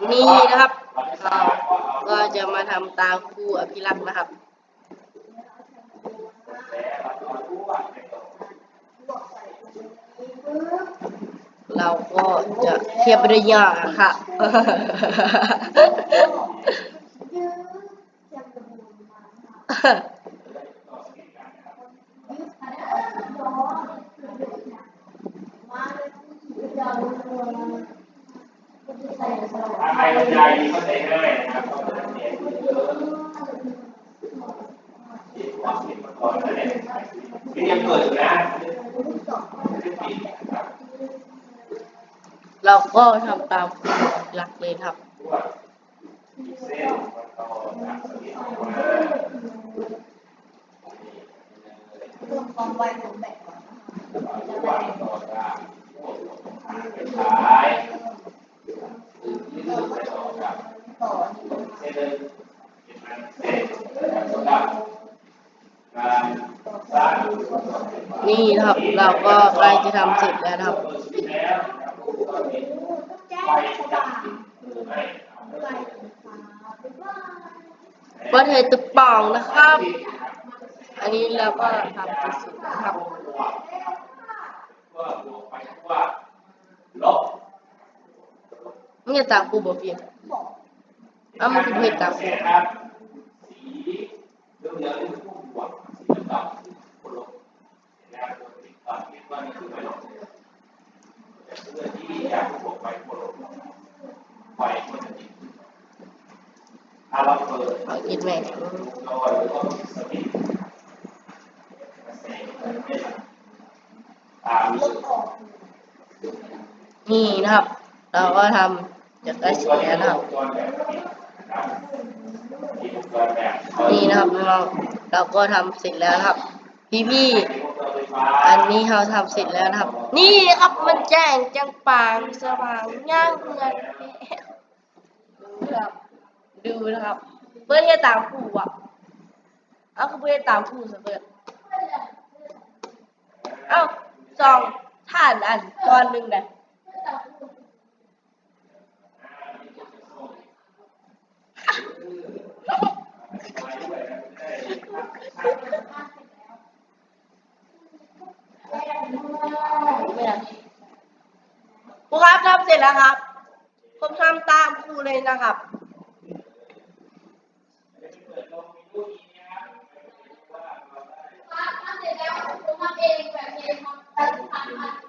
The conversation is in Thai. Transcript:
นี่นะครับเราก็จะมาทำตาคู่อภิรักษ์นะครับเราก็จะเทียบระยะค่ะใครบรรยายเข้าใจง่ายนะครับก็จะเรียนเยอะที่ความคิดมาก่อนนั่นเองที่ยังเกิดอยู่นะเราก็ทำตามหลักเลยครับเส้นต่อจากสวิตออกมาเรื่องความไวของแบตก่อนวางต่อจากเป็นสายยืดไปต่อจากเส้นเป็นเส้นแบบสำหรับการสร้างนี่ครับเราก็ใกล้จะทำเสร็จแล้วครับประเทศตึกป่องนะครับอันนี้เราก็ทำที่สุดนะครับไม่ใช่ตาคูบเพียงมันคือเพชรตาคูเรื่องนี้คือผู้บวชสีดำคนลบนะครับติดตามคิดว่านี่คือไม่หลอกแต่เพื่อที่อยากบวกไปคนลบไปคนจะติดถ้าเราเปิดกินแม่เราก็สตินี่นะครับเราก็ทำจากได้เสร็จแล้วนะครับนี่นะครับเราก็ทำเสร็จแล้วครับพี่อันนี้เราทำเสร็จแล้วนะครับนี่ครับมันแจ้งจังปางสว่างย่างเงินดูนะครับเพื่อที่จะตามผู้อ่ะเอาคือเพื่อตามผู้เสมอเอ้าสองท่านอันตอนหนึ่งเลยครูครับทำเสร็จแล้วครับผมทำตามครูเลยนะครับทำเสร็จแล้วผมทำเองแบบนี้ทำ